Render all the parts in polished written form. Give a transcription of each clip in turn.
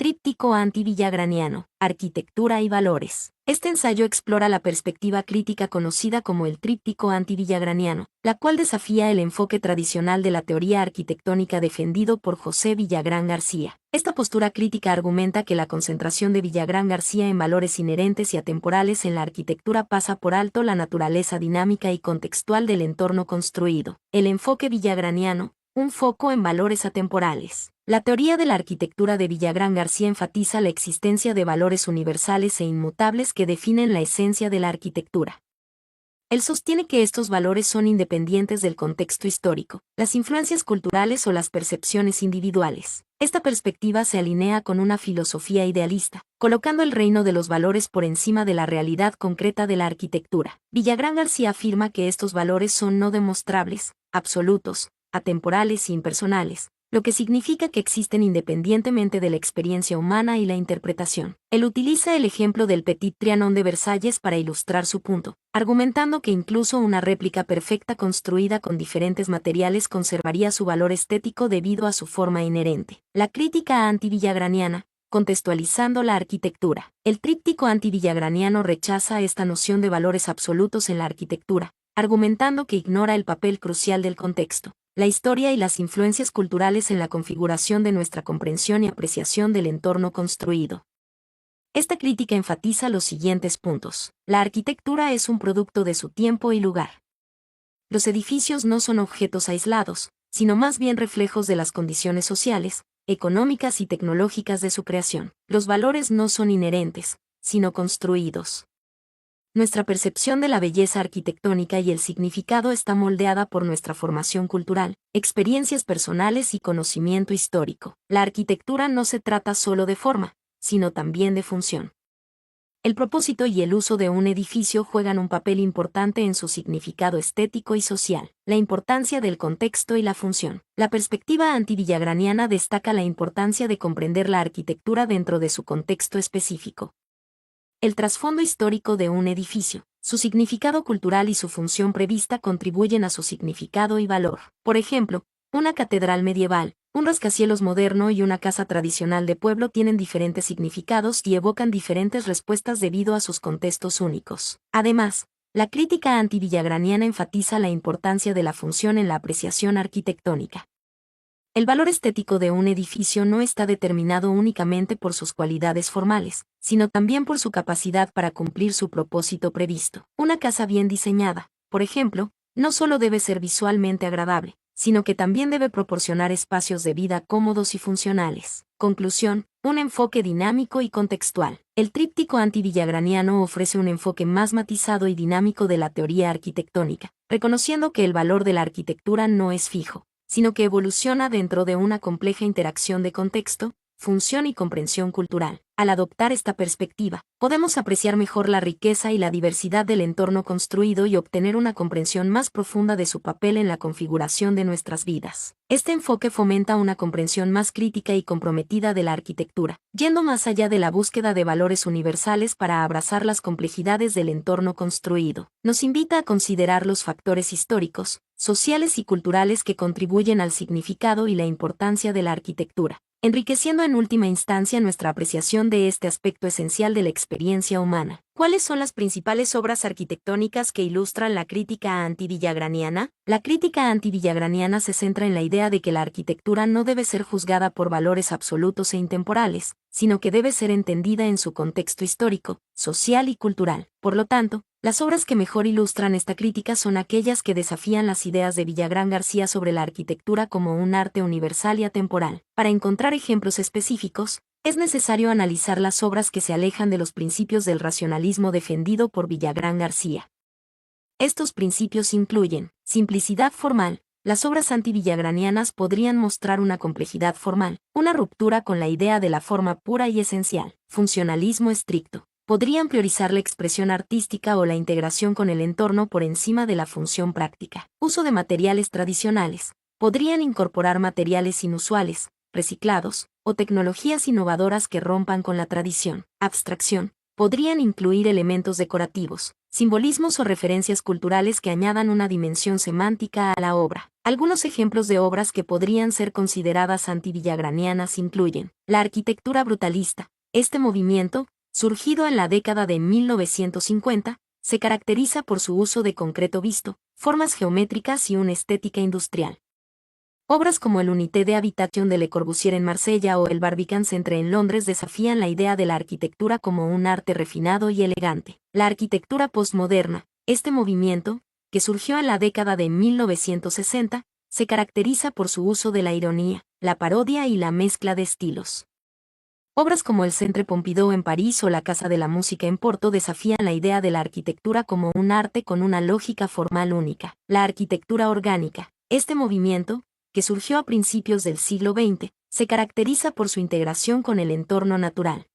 Tríptico anti-villagraniano, arquitectura y valores. Este ensayo explora la perspectiva crítica conocida como el tríptico anti-villagraniano, la cual desafía el enfoque tradicional de la teoría arquitectónica defendido por José Villagrán García. Esta postura crítica argumenta que la concentración de Villagrán García en valores inherentes y atemporales en la arquitectura pasa por alto la naturaleza dinámica y contextual del entorno construido. El enfoque villagraniano, un foco en valores atemporales. La teoría de la arquitectura de Villagrán García enfatiza la existencia de valores universales e inmutables que definen la esencia de la arquitectura. Él sostiene que estos valores son independientes del contexto histórico, las influencias culturales o las percepciones individuales. Esta perspectiva se alinea con una filosofía idealista, colocando el reino de los valores por encima de la realidad concreta de la arquitectura. Villagrán García afirma que estos valores son no demostrables, absolutos, atemporales e impersonales, lo que significa que existen independientemente de la experiencia humana y la interpretación. Él utiliza el ejemplo del Petit Trianon de Versalles para ilustrar su punto, argumentando que incluso una réplica perfecta construida con diferentes materiales conservaría su valor estético debido a su forma inherente. La crítica anti-villagraniana, contextualizando la arquitectura. El tríptico anti-villagraniano rechaza esta noción de valores absolutos en la arquitectura, argumentando que ignora el papel crucial del contexto, la historia y las influencias culturales en la configuración de nuestra comprensión y apreciación del entorno construido. Esta crítica enfatiza los siguientes puntos. La arquitectura es un producto de su tiempo y lugar. Los edificios no son objetos aislados, sino más bien reflejos de las condiciones sociales, económicas y tecnológicas de su creación. Los valores no son inherentes, sino construidos. Nuestra percepción de la belleza arquitectónica y el significado está moldeada por nuestra formación cultural, experiencias personales y conocimiento histórico. La arquitectura no se trata solo de forma, sino también de función. El propósito y el uso de un edificio juegan un papel importante en su significado estético y social. La importancia del contexto y la función. La perspectiva anti-villagraniana destaca la importancia de comprender la arquitectura dentro de su contexto específico. El trasfondo histórico de un edificio, su significado cultural y su función prevista contribuyen a su significado y valor. Por ejemplo, una catedral medieval, un rascacielos moderno y una casa tradicional de pueblo tienen diferentes significados y evocan diferentes respuestas debido a sus contextos únicos. Además, la crítica anti-villagraniana enfatiza la importancia de la función en la apreciación arquitectónica. El valor estético de un edificio no está determinado únicamente por sus cualidades formales, sino también por su capacidad para cumplir su propósito previsto. Una casa bien diseñada, por ejemplo, no solo debe ser visualmente agradable, sino que también debe proporcionar espacios de vida cómodos y funcionales. Conclusión, un enfoque dinámico y contextual. El tríptico anti-villagraniano ofrece un enfoque más matizado y dinámico de la teoría arquitectónica, reconociendo que el valor de la arquitectura no es fijo, sino que evoluciona dentro de una compleja interacción de contexto, función y comprensión cultural. Al adoptar esta perspectiva, podemos apreciar mejor la riqueza y la diversidad del entorno construido y obtener una comprensión más profunda de su papel en la configuración de nuestras vidas. Este enfoque fomenta una comprensión más crítica y comprometida de la arquitectura, yendo más allá de la búsqueda de valores universales para abrazar las complejidades del entorno construido. Nos invita a considerar los factores históricos, sociales y culturales que contribuyen al significado y la importancia de la arquitectura, enriqueciendo en última instancia nuestra apreciación de este aspecto esencial de la experiencia humana. ¿Cuáles son las principales obras arquitectónicas que ilustran la crítica anti-villagraniana? La crítica anti-villagraniana se centra en la idea de que la arquitectura no debe ser juzgada por valores absolutos e intemporales, sino que debe ser entendida en su contexto histórico, social y cultural. Por lo tanto, las obras que mejor ilustran esta crítica son aquellas que desafían las ideas de Villagrán García sobre la arquitectura como un arte universal y atemporal. Para encontrar ejemplos específicos, es necesario analizar las obras que se alejan de los principios del racionalismo defendido por Villagrán García. Estos principios incluyen simplicidad formal. Las obras anti-villagranianas podrían mostrar una complejidad formal, una ruptura con la idea de la forma pura y esencial. Funcionalismo estricto. Podrían priorizar la expresión artística o la integración con el entorno por encima de la función práctica. Uso de materiales tradicionales. Podrían incorporar materiales inusuales, reciclados, o tecnologías innovadoras que rompan con la tradición. Abstracción. Podrían incluir elementos decorativos, simbolismos o referencias culturales que añadan una dimensión semántica a la obra. Algunos ejemplos de obras que podrían ser consideradas antivillagranianas incluyen la arquitectura brutalista. Este movimiento, surgido en la década de 1950, se caracteriza por su uso de concreto visto, formas geométricas y una estética industrial. Obras como el Unité de Habitation de Le Corbusier en Marsella o el Barbican Centre en Londres desafían la idea de la arquitectura como un arte refinado y elegante. La arquitectura postmoderna, este movimiento, que surgió en la década de 1960, se caracteriza por su uso de la ironía, la parodia y la mezcla de estilos. Obras como el Centre Pompidou en París o la Casa de la Música en Porto desafían la idea de la arquitectura como un arte con una lógica formal única. La arquitectura orgánica, este movimiento, que surgió a principios del siglo XX, se caracteriza por su integración con el entorno natural.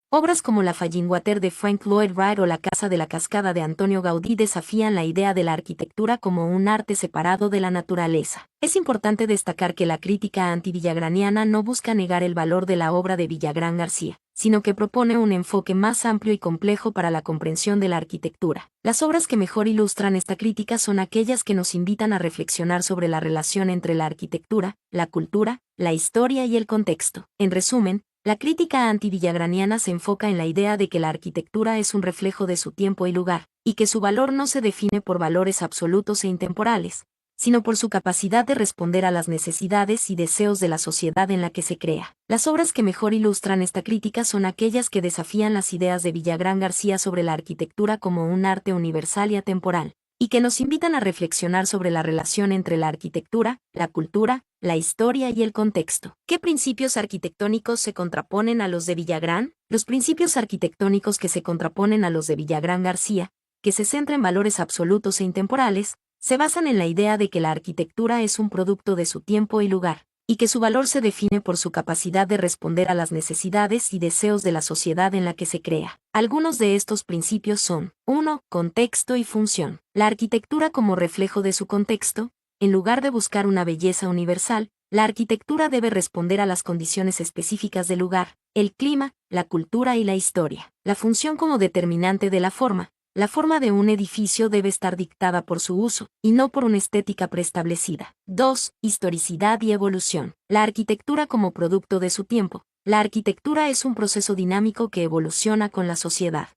Obras como la Fallingwater de Frank Lloyd Wright o la Casa de la Cascada de Antonio Gaudí desafían la idea de la arquitectura como un arte separado de la naturaleza. Es importante destacar que la crítica antivillagraniana no busca negar el valor de la obra de Villagrán García, sino que propone un enfoque más amplio y complejo para la comprensión de la arquitectura. Las obras que mejor ilustran esta crítica son aquellas que nos invitan a reflexionar sobre la relación entre la arquitectura, la cultura, la historia y el contexto. En resumen, la crítica antivillagraniana se enfoca en la idea de que la arquitectura es un reflejo de su tiempo y lugar, y que su valor no se define por valores absolutos e intemporales, sino por su capacidad de responder a las necesidades y deseos de la sociedad en la que se crea. Las obras que mejor ilustran esta crítica son aquellas que desafían las ideas de Villagrán García sobre la arquitectura como un arte universal y atemporal, y que nos invitan a reflexionar sobre la relación entre la arquitectura, la cultura, la historia y el contexto. ¿Qué principios arquitectónicos se contraponen a los de Villagrán? Los principios arquitectónicos que se contraponen a los de Villagrán García, que se centran en valores absolutos e intemporales, se basan en la idea de que la arquitectura es un producto de su tiempo y lugar, y que su valor se define por su capacidad de responder a las necesidades y deseos de la sociedad en la que se crea. Algunos de estos principios son: 1. Contexto y función. La arquitectura como reflejo de su contexto. En lugar de buscar una belleza universal, la arquitectura debe responder a las condiciones específicas del lugar, el clima, la cultura y la historia. La función como determinante de la forma. La forma de un edificio debe estar dictada por su uso, y no por una estética preestablecida. 2. Historicidad y evolución. La arquitectura como producto de su tiempo. La arquitectura es un proceso dinámico que evoluciona con la sociedad.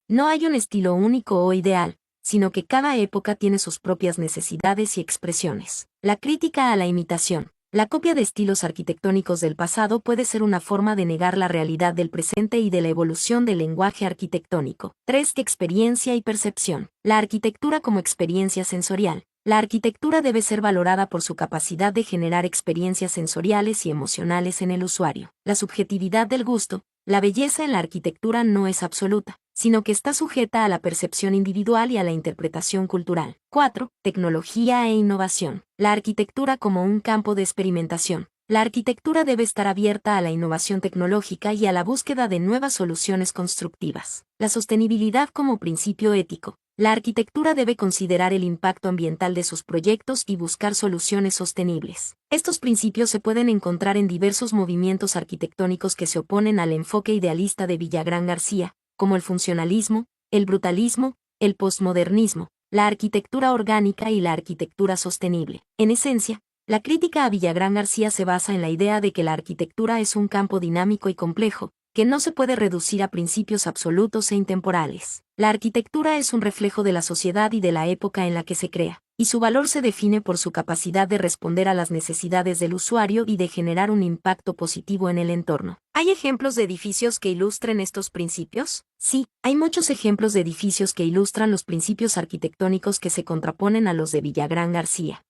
No hay un estilo único o ideal, sino que cada época tiene sus propias necesidades y expresiones. La crítica a la imitación. La copia de estilos arquitectónicos del pasado puede ser una forma de negar la realidad del presente y de la evolución del lenguaje arquitectónico. 3. Experiencia y percepción. La arquitectura como experiencia sensorial. La arquitectura debe ser valorada por su capacidad de generar experiencias sensoriales y emocionales en el usuario. La subjetividad del gusto. La belleza en la arquitectura no es absoluta, sino que está sujeta a la percepción individual y a la interpretación cultural. 4. Tecnología e innovación. La arquitectura como un campo de experimentación. La arquitectura debe estar abierta a la innovación tecnológica y a la búsqueda de nuevas soluciones constructivas. La sostenibilidad como principio ético. La arquitectura debe considerar el impacto ambiental de sus proyectos y buscar soluciones sostenibles. Estos principios se pueden encontrar en diversos movimientos arquitectónicos que se oponen al enfoque idealista de Villagrán García, como el funcionalismo, el brutalismo, el postmodernismo, la arquitectura orgánica y la arquitectura sostenible. En esencia, la crítica a Villagrán García se basa en la idea de que la arquitectura es un campo dinámico y complejo, que no se puede reducir a principios absolutos e intemporales. La arquitectura es un reflejo de la sociedad y de la época en la que se crea, y su valor se define por su capacidad de responder a las necesidades del usuario y de generar un impacto positivo en el entorno. ¿Hay ejemplos de edificios que ilustren estos principios? Sí, hay muchos ejemplos de edificios que ilustran los principios arquitectónicos que se contraponen a los de Villagrán García.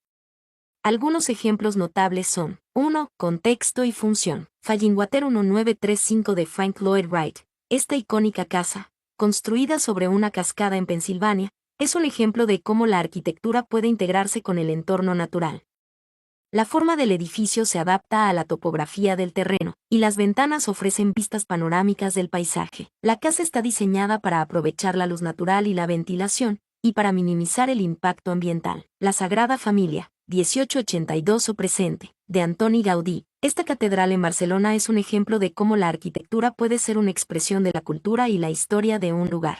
Algunos ejemplos notables son: 1. Contexto y función. Fallingwater 1935 de Frank Lloyd Wright. Esta icónica casa, construida sobre una cascada en Pensilvania, es un ejemplo de cómo la arquitectura puede integrarse con el entorno natural. La forma del edificio se adapta a la topografía del terreno, y las ventanas ofrecen vistas panorámicas del paisaje. La casa está diseñada para aprovechar la luz natural y la ventilación, y para minimizar el impacto ambiental. La Sagrada Familia, 1882 o presente, de Antoni Gaudí. Esta catedral en Barcelona es un ejemplo de cómo la arquitectura puede ser una expresión de la cultura y la historia de un lugar.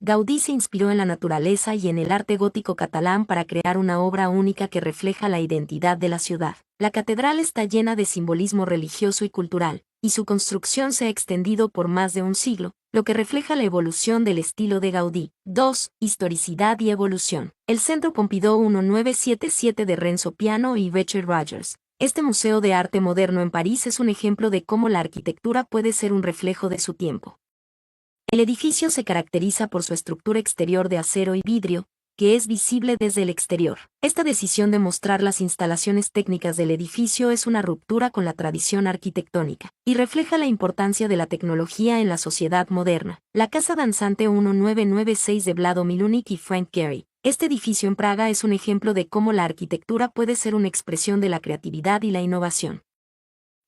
Gaudí se inspiró en la naturaleza y en el arte gótico catalán para crear una obra única que refleja la identidad de la ciudad. La catedral está llena de simbolismo religioso y cultural, y su construcción se ha extendido por más de un siglo, lo que refleja la evolución del estilo de Gaudí. 2. Historicidad y evolución. El Centro Pompidou 1977 de Renzo Piano y Richard Rogers. Este museo de arte moderno en París es un ejemplo de cómo la arquitectura puede ser un reflejo de su tiempo. El edificio se caracteriza por su estructura exterior de acero y vidrio, que es visible desde el exterior. Esta decisión de mostrar las instalaciones técnicas del edificio es una ruptura con la tradición arquitectónica, y refleja la importancia de la tecnología en la sociedad moderna. La Casa Danzante 1996 de Vlado Milunik y Frank Gehry. Este edificio en Praga es un ejemplo de cómo la arquitectura puede ser una expresión de la creatividad y la innovación.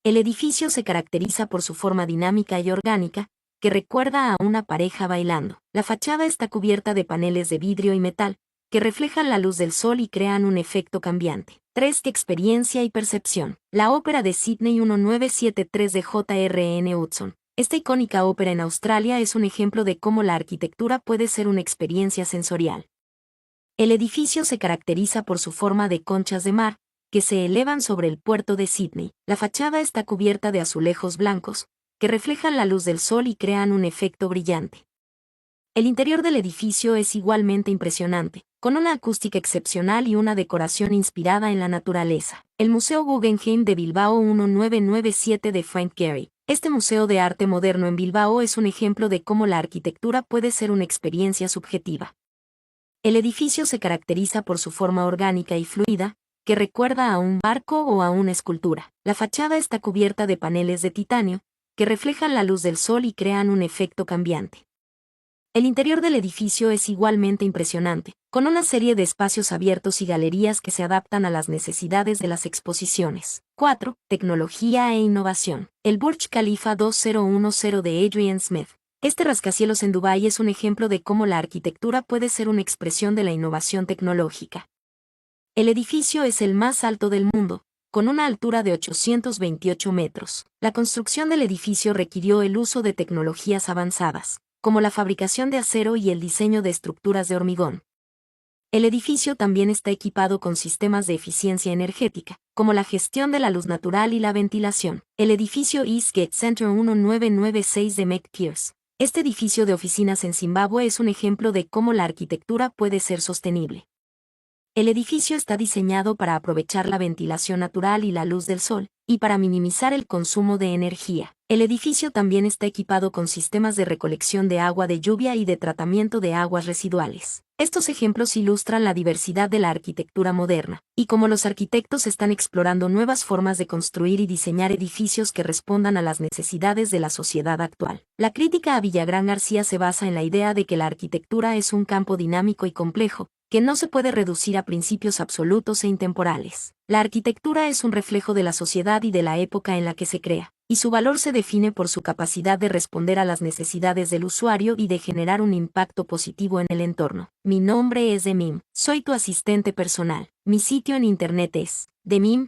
El edificio se caracteriza por su forma dinámica y orgánica, que recuerda a una pareja bailando. La fachada está cubierta de paneles de vidrio y metal, que reflejan la luz del sol y crean un efecto cambiante. 3. Experiencia y percepción. La ópera de Sydney 1973 de J.R.N. Hudson. Esta icónica ópera en Australia es un ejemplo de cómo la arquitectura puede ser una experiencia sensorial. El edificio se caracteriza por su forma de conchas de mar, que se elevan sobre el puerto de Sydney. La fachada está cubierta de azulejos blancos, que reflejan la luz del sol y crean un efecto brillante. El interior del edificio es igualmente impresionante, con una acústica excepcional y una decoración inspirada en la naturaleza. El Museo Guggenheim de Bilbao 1997 de Frank Gehry. Este museo de arte moderno en Bilbao es un ejemplo de cómo la arquitectura puede ser una experiencia subjetiva. El edificio se caracteriza por su forma orgánica y fluida, que recuerda a un barco o a una escultura. La fachada está cubierta de paneles de titanio, que reflejan la luz del sol y crean un efecto cambiante. El interior del edificio es igualmente impresionante, con una serie de espacios abiertos y galerías que se adaptan a las necesidades de las exposiciones. 4. Tecnología e innovación. El Burj Khalifa 2010 de Adrian Smith. Este rascacielos en Dubái es un ejemplo de cómo la arquitectura puede ser una expresión de la innovación tecnológica. El edificio es el más alto del mundo, con una altura de 828 metros. La construcción del edificio requirió el uso de tecnologías avanzadas, como la fabricación de acero y el diseño de estructuras de hormigón. El edificio también está equipado con sistemas de eficiencia energética, como la gestión de la luz natural y la ventilación. El edificio Eastgate Center 1996 de Meg Pierce. Este edificio de oficinas en Zimbabue es un ejemplo de cómo la arquitectura puede ser sostenible. El edificio está diseñado para aprovechar la ventilación natural y la luz del sol, y para minimizar el consumo de energía. El edificio también está equipado con sistemas de recolección de agua de lluvia y de tratamiento de aguas residuales. Estos ejemplos ilustran la diversidad de la arquitectura moderna, y cómo los arquitectos están explorando nuevas formas de construir y diseñar edificios que respondan a las necesidades de la sociedad actual. La crítica a Villagrán García se basa en la idea de que la arquitectura es un campo dinámico y complejo, que no se puede reducir a principios absolutos e intemporales. La arquitectura es un reflejo de la sociedad y de la época en la que se crea, y su valor se define por su capacidad de responder a las necesidades del usuario y de generar un impacto positivo en el entorno. Mi nombre es Demim, soy tu asistente personal. Mi sitio en internet es demim.es.tl.